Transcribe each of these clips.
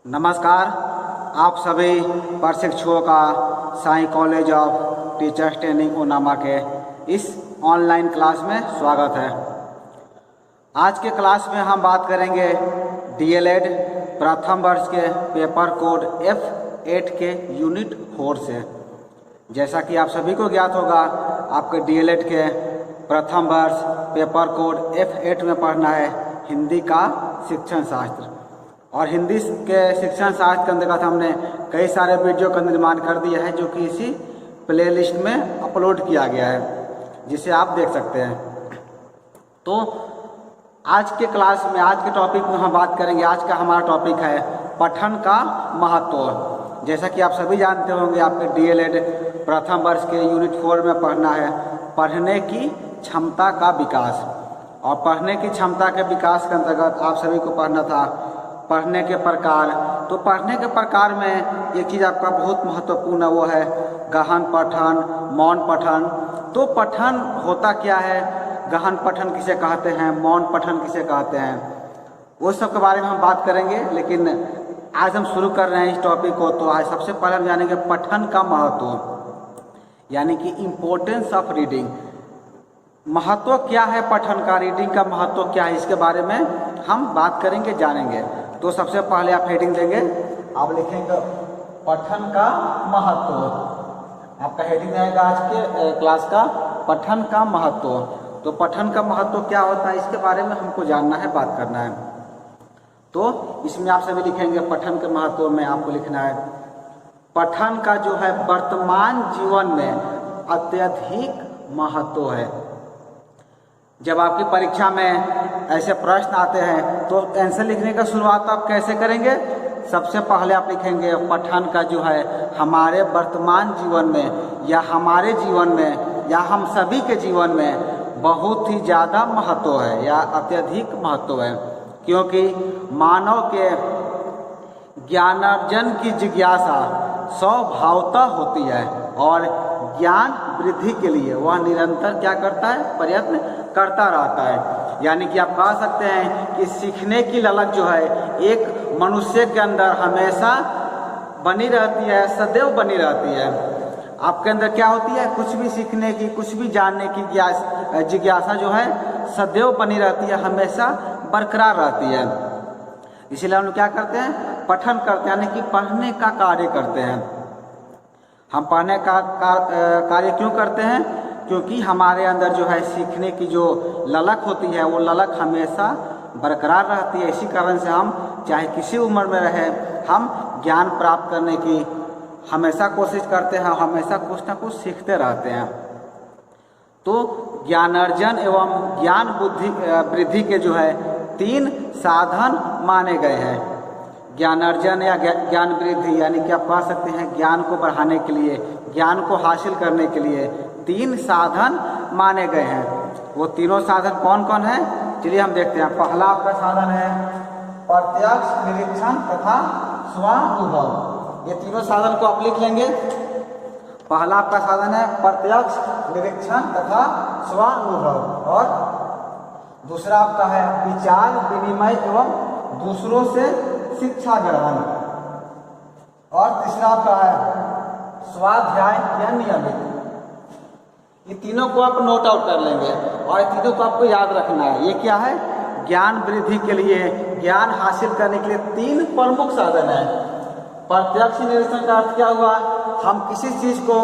नमस्कार। आप सभी प्रशिक्षुओं का Sai college of teachers training ओनामा के इस ऑनलाइन क्लास में स्वागत है। आज के क्लास में हम बात करेंगे डीएलएड प्रथम वर्ष के पेपर कोड F8 के यूनिट 4 से। जैसा कि आप सभी को ज्ञात होगा, आपके डीएलएड के प्रथम वर्ष पेपर कोड F8 में पढ़ना है हिंदी का शिक्षण शास्त्र। और हिंदी के शिक्षण शास्त्र के अंतर्गत हमने कई सारे वीडियो का निर्माण कर दिया है, जो कि इसी प्लेलिस्ट में अपलोड किया गया है, जिसे आप देख सकते हैं। तो आज के क्लास में, आज के टॉपिक में हम बात करेंगे। आज का हमारा टॉपिक है पठन का महत्व। जैसा कि आप सभी जानते होंगे, आपके डीएलएड प्रथम वर्ष के यूनिट 4 में पढ़ना है पढ़ने की क्षमता का विकास। और पढ़ने की क्षमता के विकास के अंतर्गत आप सभी को पढ़ना था पढ़ने के प्रकार। तो पढ़ने के प्रकार में एक चीज़ आपका बहुत महत्वपूर्ण है, वो है गहन पठन, मौन पठन। तो पठन होता क्या है, गहन पठन किसे कहते हैं, मौन पठन किसे कहते हैं, वो सब के बारे में हम बात करेंगे। लेकिन आज हम शुरू कर रहे हैं इस टॉपिक को। तो आज सबसे पहले हम जानेंगे पठन का महत्व, यानी कि इम्पोर्टेंस ऑफ रीडिंग। महत्व क्या है पठन का, रीडिंग का महत्व क्या है, इसके बारे में हम बात करेंगे, जानेंगे। तो सबसे पहले आप हेडिंग देंगे, आप लिखेंगे पठन का महत्व। आपका हेडिंग रहेगा आज के क्लास का पठन का महत्व। तो पठन का महत्व क्या होता है, इसके बारे में हमको जानना है, बात करना है। तो इसमें आप सभी लिखेंगे पठन के महत्व में आपको लिखना है पठन का जो है वर्तमान जीवन में अत्यधिक महत्व है। जब आपकी परीक्षा में ऐसे प्रश्न आते हैं तो आंसर लिखने का शुरुआत आप कैसे करेंगे? सबसे पहले आप लिखेंगे पठन का जो है हमारे वर्तमान जीवन में, या हमारे जीवन में, या हम सभी के जीवन में बहुत ही ज़्यादा महत्व है, या अत्यधिक महत्व है। क्योंकि मानव के ज्ञानार्जन की जिज्ञासा स्वभावतः होती है, और ज्ञान वृद्धि के लिए वह निरंतर क्या करता है, प्रयत्न करता रहता है। यानी कि आप कह सकते हैं कि सीखने की ललक जो है एक मनुष्य के अंदर हमेशा बनी रहती है, सदैव बनी रहती है। आपके अंदर क्या होती है, कुछ भी सीखने की, कुछ भी जानने की जिज्ञासा जो है सदैव बनी रहती है, हमेशा बरकरार रहती है। इसीलिए हम लोग क्या करते हैं, पठन करते हैं, यानी कि पढ़ने का कार्य करते हैं। हम पढ़ने का कार्य क्यों करते हैं? क्योंकि हमारे अंदर जो है सीखने की जो ललक होती है, वो ललक हमेशा बरकरार रहती है। इसी कारण से हम चाहे किसी उम्र में रहे, हम ज्ञान प्राप्त करने की हमेशा कोशिश करते हैं, हमेशा कुछ ना कुछ सीखते रहते हैं। तो ज्ञानार्जन एवं ज्ञान वृद्धि के जो है 3 साधन माने गए हैं। ज्ञानार्जन या ज्ञान वृद्धि, यानी कि आप कह सकते हैं ज्ञान को बढ़ाने के लिए, ज्ञान को हासिल करने के लिए 3 साधन माने गए हैं। वो तीनों साधन कौन कौन है, चलिए हम देखते हैं। पहला आपका साधन है प्रत्यक्ष निरीक्षण तथा स्वानुभव। ये तीनों साधन को आप लिख लेंगे। पहला आपका साधन है प्रत्यक्ष निरीक्षण तथा स्वानुभव, और दूसरा आपका है विचार विनिमय एवं दूसरों से शिक्षा ग्रहण, और तीसरा आपका है स्वाध्याय या नियमित। ये तीनों को आप नोट आउट कर लेंगे, और तीनों को आपको याद रखना है। ये क्या है, ज्ञान वृद्धि के लिए, ज्ञान हासिल करने के लिए 3 प्रमुख साधन है। प्रत्यक्ष निरीक्षण का अर्थ क्या हुआ, हम किसी चीज को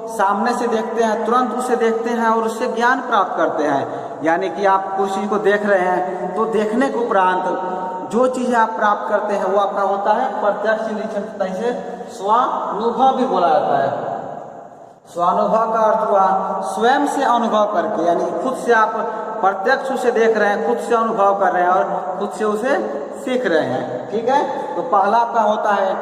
सामने से देखते हैं, तुरंत उसे देखते हैं और उससे ज्ञान प्राप्त करते हैं। यानी कि आप कुछ चीज को देख रहे हैं, तो देखने के उपरांत जो चीज़ें आप प्राप्त करते हैं वो आपका होता है प्रत्यक्ष निरीक्षण। इसे स्वानुभव भी बोला जाता है। स्वानुभव का अर्थ हुआ स्वयं से अनुभव करके, यानी खुद से आप प्रत्यक्ष उसे देख रहे हैं, खुद से अनुभव कर रहे हैं और खुद से उसे सीख रहे हैं। ठीक है, तो पहला आपका होता है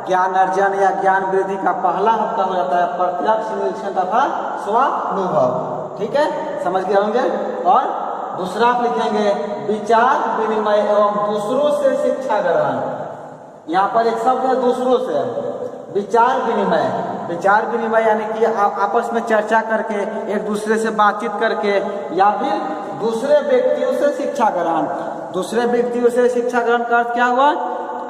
ज्ञान अर्जन या ज्ञान वृद्धि का पहला आपका हो जाता है प्रत्यक्ष निरीक्षण तथा स्वानुभव। ठीक है, समझ गए होंगे। और दूसरा आप लिखेंगे विचार विनिमय एवं दूसरों से शिक्षा ग्रहण। यहाँ पर एक शब्द है दूसरों से, विचार विनिमय। विचार विनिमय यानी कि आपस में चर्चा करके, एक दूसरे से बातचीत करके, या फिर दूसरे व्यक्तियों से शिक्षा ग्रहण। दूसरे व्यक्तियों से शिक्षा ग्रहण का अर्थ क्या हुआ,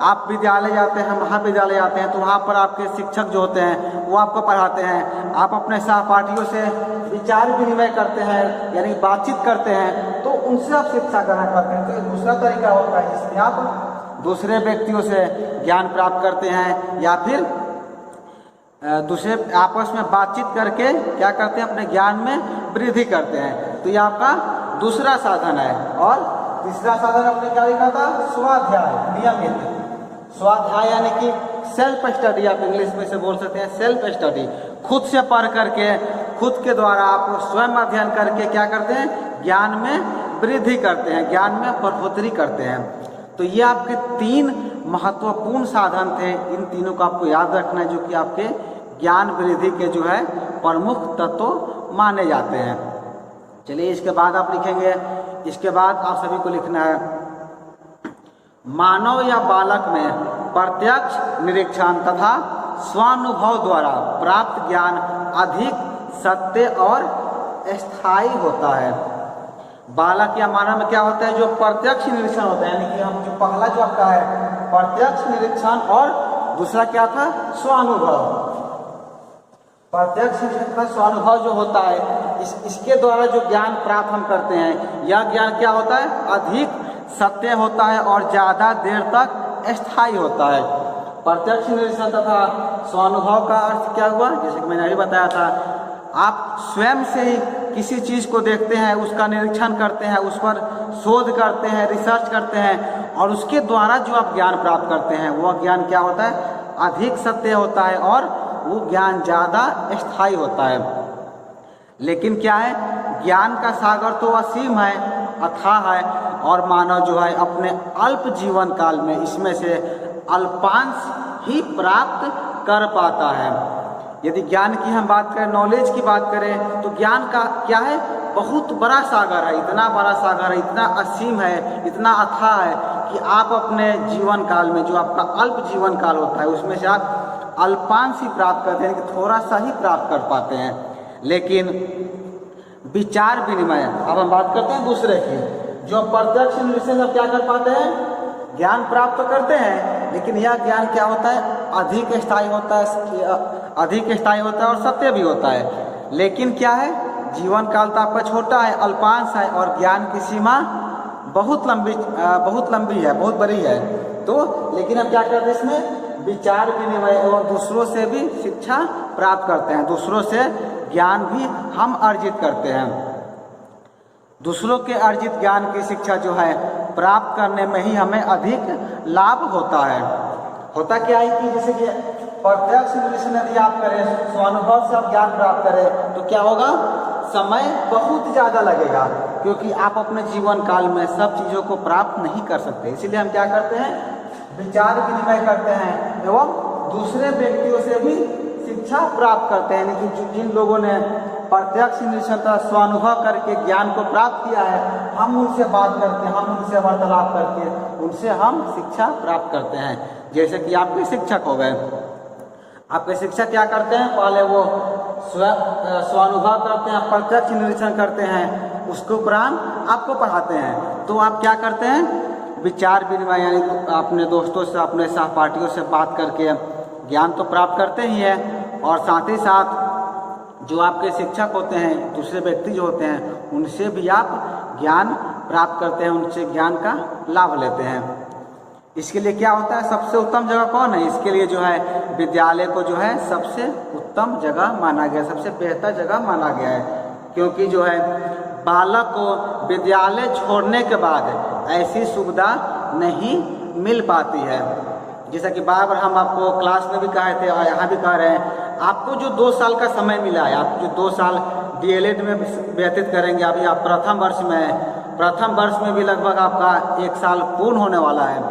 आप विद्यालय जाते हैं, महाविद्यालय जाते हैं, तो वहाँ पर आपके शिक्षक जो होते हैं वो आपको पढ़ाते हैं। आप अपने सहपाठियों से विचार विनिमय करते हैं, यानी बातचीत करते हैं, तो उनसे आप शिक्षा ग्रहण करते हैं। तो ये दूसरा तरीका होता है जिसमें आप दूसरे व्यक्तियों से ज्ञान प्राप्त करते हैं, या फिर दूसरे आपस में बातचीत करके क्या करते हैं, अपने ज्ञान में वृद्धि करते हैं। तो ये आपका दूसरा साधन है। और तीसरा साधन आपने क्या लिखा था, स्वाध्याय, नियमित स्वाध्याय, यानी कि सेल्फ स्टडी, आप इंग्लिश में से बोल सकते हैं सेल्फ स्टडी। खुद से पढ़ करके, खुद के द्वारा आप स्वयं अध्ययन करके क्या करते हैं, ज्ञान में वृद्धि करते हैं, ज्ञान में बढ़ोतरी करते हैं। तो ये आपके 3 महत्वपूर्ण साधन थे। इन तीनों को आपको याद रखना है, जो कि आपके ज्ञान वृद्धि के जो है प्रमुख तत्व माने जाते हैं। चलिए इसके बाद आप लिखेंगे, इसके बाद आप सभी को लिखना है, मानव या बालक में प्रत्यक्ष निरीक्षण तथा स्वानुभव द्वारा प्राप्त ज्ञान अधिक सत्य और स्थायी होता है। बालक या मानव में क्या होता है, जो प्रत्यक्ष निरीक्षण होता है, यानी कि हम जो पहला जो आपका है प्रत्यक्ष निरीक्षण, और दूसरा क्या था, स्वानुभव। प्रत्यक्ष निरीक्षण स्वानुभव जो होता है, इसके द्वारा जो ज्ञान प्राप्त हम करते हैं, यह ज्ञान क्या होता है, अधिक सत्य होता है और ज़्यादा देर तक स्थायी होता है। प्रत्यक्ष निरीक्षण तथा स्वानुभव का अर्थ क्या हुआ, जैसे कि मैंने अभी बताया था, आप स्वयं से ही किसी चीज़ को देखते हैं, उसका निरीक्षण करते हैं, उस पर शोध करते हैं, रिसर्च करते हैं, और उसके द्वारा जो आप ज्ञान प्राप्त करते हैं वह ज्ञान क्या होता है, अधिक सत्य होता है और वो ज्ञान ज़्यादा स्थायी होता है। लेकिन क्या है, ज्ञान का सागर तो असीम है, अथाह है, और मानव जो है अपने अल्प जीवन काल में इसमें से अल्पांश ही प्राप्त कर पाता है। यदि ज्ञान की हम बात करें, नॉलेज की बात करें, तो ज्ञान का क्या है, बहुत बड़ा सागर है, इतना बड़ा सागर है, इतना असीम है, इतना अथाह है कि आप अपने जीवन काल में, जो आपका अल्प जीवन काल होता है, उसमें से आप अल्पांश ही प्राप्त करते हैं, कि थोड़ा सा ही प्राप्त कर पाते हैं। लेकिन विचार विनिमय, अब हम बात करते हैं दूसरे की, जो प्रत्यक्ष निरीक्षण क्या कर पाते हैं, ज्ञान प्राप्त तो करते हैं, लेकिन यह ज्ञान क्या होता है, अधिक स्थायी होता है, अधिक स्थायी होता है और सत्य भी होता है। लेकिन क्या है, जीवन काल तो आपका छोटा है, अल्पांश है, और ज्ञान की सीमा बहुत लंबी है, बहुत बड़ी है। तो लेकिन हम क्या करते हैं, इसमें विचार विनिमय एवं दूसरों से भी शिक्षा प्राप्त करते हैं, दूसरों से ज्ञान भी हम अर्जित करते हैं। दूसरों के अर्जित ज्ञान की शिक्षा जो है प्राप्त करने में ही हमें अधिक लाभ होता है। होता क्या है कि जैसे कि प्रत्यक्ष निरीक्षण यदि आप करें, स्वानुभव से आप ज्ञान प्राप्त करें, तो क्या होगा, समय बहुत ज़्यादा लगेगा, क्योंकि आप अपने जीवन काल में सब चीज़ों को प्राप्त नहीं कर सकते। इसीलिए हम क्या करते हैं, विचार विनिमय करते हैं एवं दूसरे व्यक्तियों से भी शिक्षा प्राप्त करते हैं। यानी कि जिन लोगों ने प्रत्यक्ष निरीक्षण का स्वानुभव करके ज्ञान को प्राप्त किया है, हम उनसे बात करते हैं, हम उनसे वार्तालाप करके उनसे हम शिक्षा प्राप्त करते हैं। जैसे कि आपके शिक्षक हो गए, आपके शिक्षक क्या करते हैं, पहले वो स्वानुभव करते हैं, प्रत्यक्ष निरीक्षण करते हैं, उसके उपरांत आपको पढ़ाते हैं। तो आप क्या करते हैं, विचार विनिमय, यानी अपने दोस्तों से, अपने सहपाठियों से बात करके ज्ञान तो प्राप्त करते ही हैं, और साथ ही साथ जो आपके शिक्षक होते हैं, दूसरे व्यक्ति जो होते हैं, उनसे भी आप ज्ञान प्राप्त करते हैं, उनसे ज्ञान का लाभ लेते हैं। इसके लिए क्या होता है, सबसे उत्तम जगह कौन है, इसके लिए जो है विद्यालय को जो है सबसे उत्तम जगह माना गया, सबसे बेहतर जगह माना गया है। क्योंकि जो है बालक को विद्यालय छोड़ने के बाद ऐसी सुविधा नहीं मिल पाती है। जैसा कि बार बार हम आपको क्लास में भी कहे थे और यहाँ भी कह रहे हैं, आपको जो 2 साल का समय मिला है, आप जो 2 साल डीएलएड में व्यतीत करेंगे, अभी आप प्रथम वर्ष में हैं, प्रथम वर्ष में भी लगभग आपका 1 साल पूर्ण होने वाला है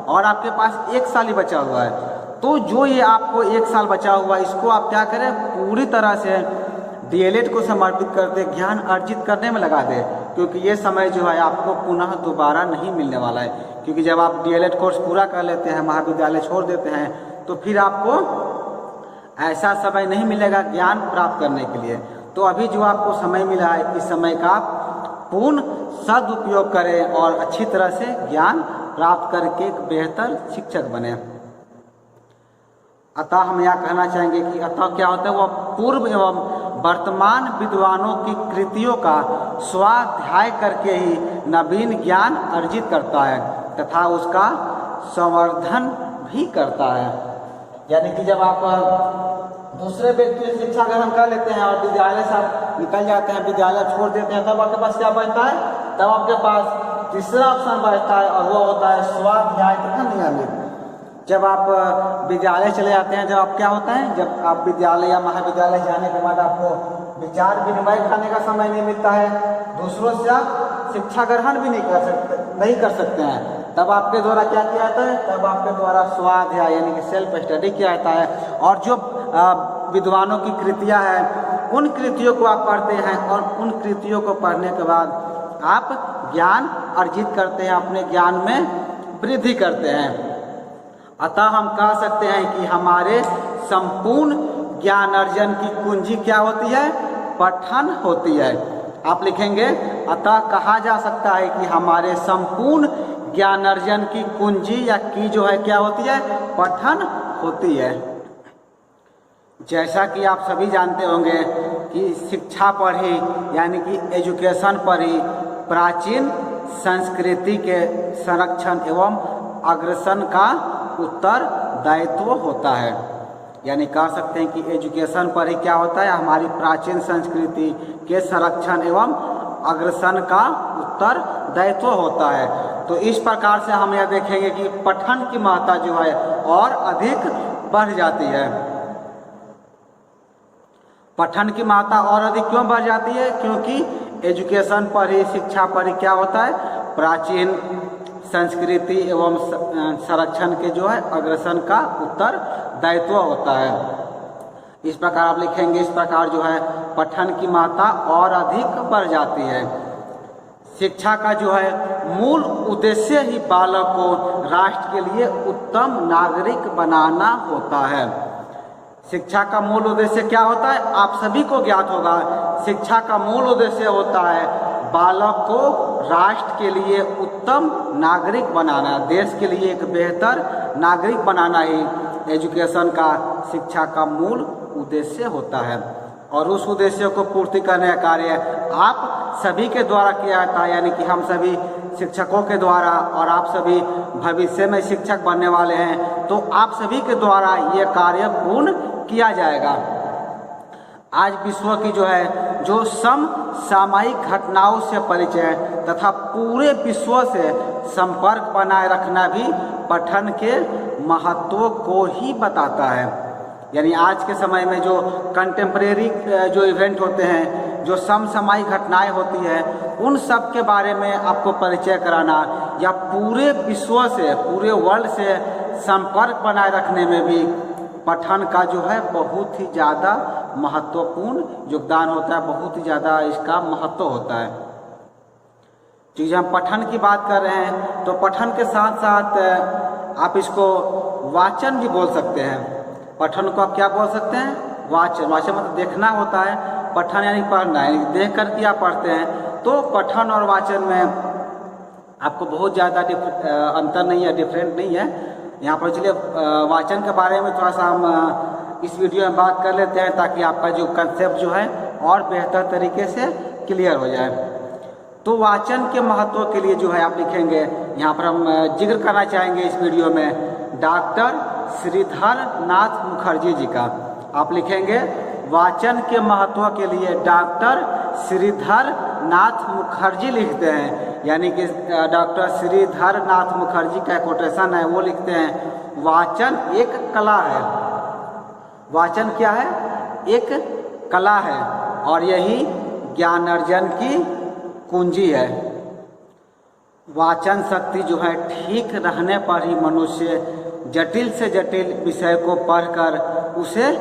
और आपके पास 1 साल ही बचा हुआ है। तो जो ये आपको 1 साल बचा हुआ है, इसको आप क्या करें, पूरी तरह से डीएलएड को समर्पित करते, ज्ञान अर्जित करने में लगा दें, क्योंकि ये समय जो है आपको पुनः दोबारा नहीं मिलने वाला है। क्योंकि जब आप डीएलएड कोर्स पूरा कर लेते हैं, महाविद्यालय छोड़ देते हैं, तो फिर आपको ऐसा समय नहीं मिलेगा ज्ञान प्राप्त करने के लिए। तो अभी जो आपको समय मिला है, इस समय का पूर्ण सदुपयोग करें और अच्छी तरह से ज्ञान प्राप्त करके एक बेहतर शिक्षक बने। अतः हम यह कहना चाहेंगे कि अतः क्या होता है, वह पूर्व एवं वर्तमान विद्वानों की कृतियों का स्वाध्याय करके ही नवीन ज्ञान अर्जित करता है तथा उसका संवर्धन भी करता है। यानी कि जब आप दूसरे व्यक्ति से शिक्षा ग्रहण कर लेते हैं और विद्यालय से आप निकल जाते हैं, विद्यालय छोड़ देते हैं, तब आपके पास क्या बचता है, तब आपके पास तीसरा ऑप्शन बचता है और वो होता है स्वाध्याय तथा नियमित। जब आप विद्यालय चले जाते हैं, जब आप क्या होता है, जब आप विद्यालय या महाविद्यालय जाने के बाद आपको विचार विनिमय करने का समय नहीं मिलता है, दूसरों से आप शिक्षा ग्रहण भी नहीं कर सकते हैं, तब आपके द्वारा क्या किया जाता है, तब आपके द्वारा स्वाध्याय यानी कि सेल्फ स्टडी किया जाता है। और जो विद्वानों की कृतियाँ हैं उन कृतियों को आप पढ़ते हैं और उन कृतियों को पढ़ने के बाद आप ज्ञान अर्जित करते हैं, अपने ज्ञान में वृद्धि करते हैं। अतः हम कह सकते हैं कि हमारे संपूर्ण ज्ञान अर्जन की कुंजी क्या होती है, पठन होती है। आप लिखेंगे अतः कहा जा सकता है कि हमारे संपूर्ण ज्ञान अर्जन की कुंजी या की जो है क्या होती है, पठन होती है। जैसा कि आप सभी जानते होंगे कि शिक्षा पर ही यानी कि एजुकेशन पर ही प्राचीन संस्कृति के संरक्षण एवं अग्रसन का उत्तरदायित्व होता है। यानी कह सकते हैं कि एजुकेशन पर ही क्या होता है, हमारी प्राचीन संस्कृति के संरक्षण एवं अग्रसन का उत्तरदायित्व होता है। तो इस प्रकार से हम यह देखेंगे कि पठन की महत्ता जो है और अधिक बढ़ जाती है। पठन की महत्ता और अधिक क्यों बढ़ जाती है, क्योंकि एजुकेशन पर ही, शिक्षा पर ही क्या होता है, प्राचीन संस्कृति एवं संरक्षण के जो है अग्रसन का उत्तरदायित्व होता है। इस प्रकार आप लिखेंगे, इस प्रकार जो है पठन की महत्ता और अधिक बढ़ जाती है। शिक्षा का जो है मूल उद्देश्य ही बालक को राष्ट्र के लिए उत्तम नागरिक बनाना होता है। शिक्षा का मूल उद्देश्य क्या होता है, आप सभी को ज्ञात होगा। शिक्षा का मूल उद्देश्य होता है बालक को राष्ट्र के लिए उत्तम नागरिक बनाना, देश के लिए एक बेहतर नागरिक बनाना ही एजुकेशन का, शिक्षा का मूल उद्देश्य होता है। और उस उद्देश्य को पूर्ति करने का कार्य आप सभी के द्वारा किया जाता है, यानी कि हम सभी शिक्षकों के द्वारा, और आप सभी भविष्य में शिक्षक बनने वाले हैं तो आप सभी के द्वारा ये कार्य पूर्ण किया जाएगा। आज विश्व की जो है जो समसामयिक घटनाओं से परिचय तथा पूरे विश्व से संपर्क बनाए रखना भी पठन के महत्व को ही बताता है। यानी आज के समय में जो कंटेम्प्रेरी जो इवेंट होते हैं, जो समसामयिक घटनाएं होती है, उन सब के बारे में आपको परिचय कराना या पूरे विश्व से, पूरे वर्ल्ड से संपर्क बनाए रखने में भी पठन का जो है बहुत ही ज़्यादा महत्वपूर्ण योगदान होता है, बहुत ही ज़्यादा इसका महत्व होता है। तो जब हम पठन की बात कर रहे हैं तो पठन के साथ साथ आप इसको वाचन भी बोल सकते हैं। पठन को आप क्या बोल सकते हैं, वाचन। वाचन मतलब देखना होता है, पठन यानी पढ़ना, यानी देख कर के आप पढ़ते हैं। तो पठन और वाचन में आपको बहुत ज़्यादा अंतर नहीं है, डिफरेंट नहीं है। यहाँ पर चलिए वाचन के बारे में थोड़ा सा हम इस वीडियो में बात कर लेते हैं ताकि आपका जो कंसेप्ट जो है और बेहतर तरीके से क्लियर हो जाए। तो वाचन के महत्व के लिए जो है आप लिखेंगे, यहाँ पर हम जिक्र करना चाहेंगे इस वीडियो में डॉक्टर श्रीधर नाथ मुखर्जी जी का। आप लिखेंगे वाचन के महत्व के लिए डॉक्टर श्रीधर नाथ मुखर्जी लिखते हैं, यानी कि डॉक्टर श्रीधर नाथ मुखर्जी का कोटेशन है, वो लिखते हैं वाचन एक कला है। वाचन क्या है, एक कला है और यही ज्ञान अर्जन की कुंजी है। वाचन शक्ति जो है ठीक रहने पर ही मनुष्य जटिल से जटिल विषय को पढ़कर उसे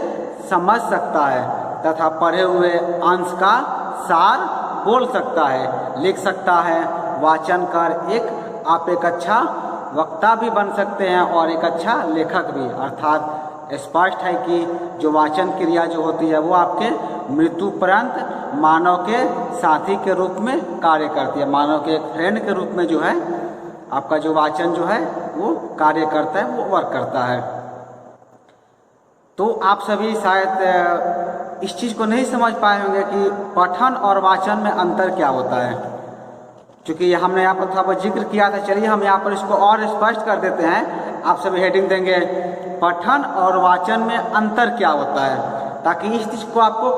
समझ सकता है तथा पढ़े हुए अंश का सार बोल सकता है, लिख सकता है। वाचन कर आप एक अच्छा वक्ता भी बन सकते हैं और एक अच्छा लेखक भी। अर्थात स्पष्ट है कि जो वाचन क्रिया जो होती है वो आपके मृत्युपरंत मानव के साथी के रूप में कार्य करती है, मानव के एक फ्रेंड के रूप में जो है आपका जो वाचन जो है वो कार्य करता है, वो वर्क करता है। तो आप सभी शायद इस चीज़ को नहीं समझ पाए होंगे कि पठन और वाचन में अंतर क्या होता है, क्योंकि हमने यहाँ पर थोड़ा बहुत जिक्र किया था। चलिए हम यहाँ पर इसको और स्पष्ट कर देते हैं। आप सभी हेडिंग देंगे पठन और वाचन में अंतर क्या होता है, ताकि इस चीज़ को आपको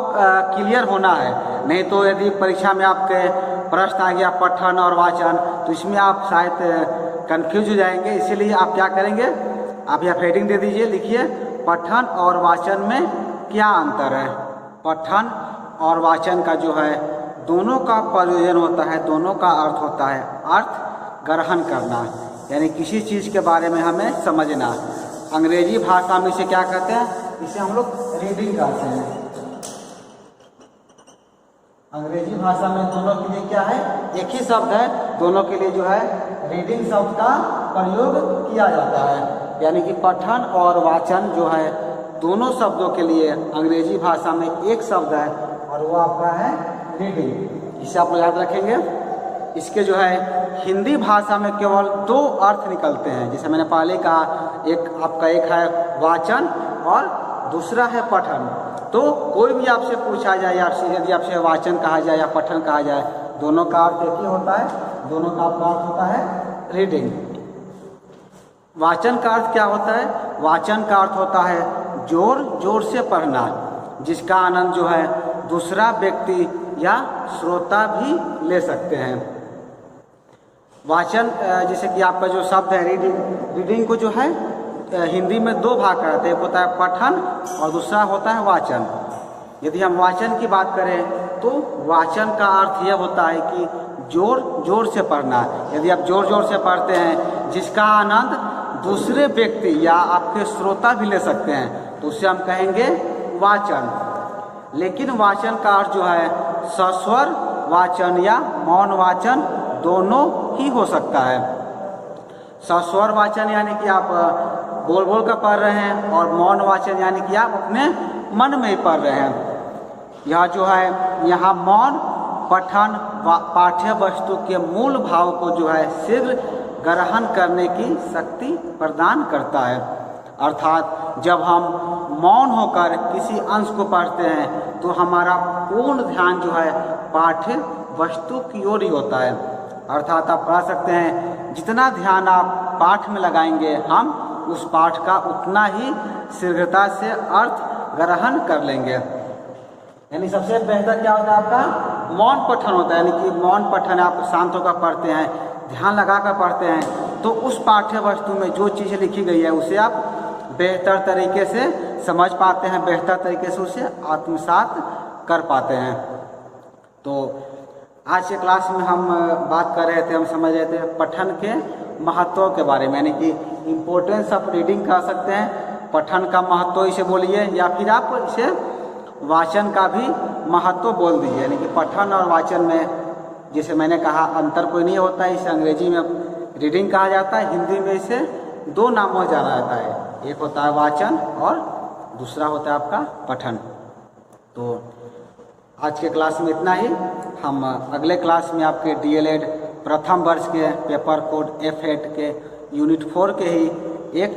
क्लियर होना है। नहीं तो यदि परीक्षा में आपके प्रश्न आ गया पठन और वाचन, तो इसमें आप शायद कंफ्यूज हो जाएंगे। इसीलिए आप क्या करेंगे, आप यहाँ हेडिंग दे दीजिए, लिखिए पठन और वाचन में क्या अंतर है। पठन और वाचन का जो है दोनों का प्रयोजन होता है, दोनों का अर्थ होता है अर्थ ग्रहण करना, यानी किसी चीज़ के बारे में हमें समझना। अंग्रेजी भाषा में इसे क्या कहते हैं, इसे हम लोग रीडिंग कहते हैं। अंग्रेजी भाषा में दोनों के लिए क्या है, एक ही शब्द है, दोनों के लिए जो है रीडिंग शब्द का प्रयोग किया जाता है। यानी कि पठन और वाचन जो है दोनों शब्दों के लिए अंग्रेजी भाषा में एक शब्द है और वो आपका है रीडिंग। इसे आप लोग याद रखेंगे। इसके जो है हिंदी भाषा में केवल दो अर्थ निकलते हैं, जैसे मैंने पहले कहा, एक है वाचन और दूसरा है पठन। तो कोई भी आपसे पूछा जाए या यदि आपसे वाचन कहा जाए या पठन कहा जाए, दोनों का अर्थ एक ही होता है, दोनों का आपका अर्थ होता है रीडिंग। वाचन का अर्थ क्या होता है, वाचन का अर्थ होता है जोर जोर से पढ़ना, जिसका आनंद जो है दूसरा व्यक्ति या श्रोता भी ले सकते हैं। वाचन जैसे कि आपका जो शब्द है रीडिंग को जो है हिंदी में दो भाग करते हैं, एक होता है पठन और दूसरा होता है वाचन। यदि हम वाचन की बात करें तो वाचन का अर्थ यह होता है कि जोर जोर से पढ़ना। यदि आप जोर जोर से पढ़ते हैं जिसका आनंद दूसरे व्यक्ति या आपके श्रोता भी ले सकते हैं, तो उसे हम कहेंगे वाचन। लेकिन वाचन का अर्थ जो है सस्वर वाचन या मौन वाचन दोनों ही हो सकता है। सस्वर वाचन यानी कि आप बोल बोल कर पढ़ रहे हैं, और मौन वाचन यानी कि आप अपने मन में ही पढ़ रहे हैं। यह जो है यहाँ मौन पठन पाठ्य वस्तु के मूल भाव को जो है शीघ्र ग्रहण करने की शक्ति प्रदान करता है। अर्थात जब हम मौन होकर किसी अंश को पढ़ते हैं तो हमारा पूर्ण ध्यान जो है पाठ्य वस्तु की ओर ही होता है। अर्थात आप कह सकते हैं जितना ध्यान आप पाठ में लगाएंगे, हम उस पाठ का उतना ही शीघ्रता से अर्थ ग्रहण कर लेंगे। यानी सबसे बेहतर क्या होता है, आपका मौन पठन होता है। यानी कि मौन पठन आप शांत होकर पढ़ते हैं, ध्यान लगाकर पढ़ते हैं, तो उस पाठ्य वस्तु में जो चीज़ें लिखी गई है उसे आप बेहतर तरीके से समझ पाते हैं, बेहतर तरीके से उसे आत्मसात कर पाते हैं। तो आज के क्लास में हम बात कर रहे थे, हम समझ रहे थे पठन के महत्व के बारे में, यानी कि इम्पोर्टेंस ऑफ रीडिंग कह सकते हैं। पठन का महत्व इसे बोलिए, या फिर आप इसे वाचन का भी महत्व बोल दीजिए। यानी कि पठन और वाचन में जैसे मैंने कहा अंतर कोई नहीं होता है। इसे अंग्रेजी में रीडिंग कहा जाता है, हिंदी में इसे दो नामों से जाना जाता है, एक होता है वाचन और दूसरा होता है आपका पठन। तो आज के क्लास में इतना ही। हम अगले क्लास में आपके डीएलएड प्रथम वर्ष के पेपर कोड F8 के यूनिट 4 के ही एक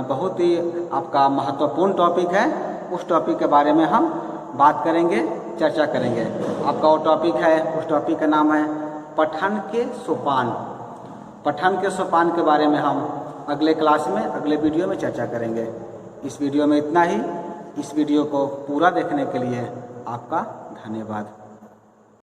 बहुत ही आपका महत्वपूर्ण टॉपिक है, उस टॉपिक के बारे में हम बात करेंगे, चर्चा करेंगे। आपका वो टॉपिक है, उस टॉपिक का नाम है पठन के सोपान। पठन के सोपान के बारे में हम अगले क्लास में, अगले वीडियो में चर्चा करेंगे। इस वीडियो में इतना ही। इस वीडियो को पूरा देखने के लिए आपका धन्यवाद।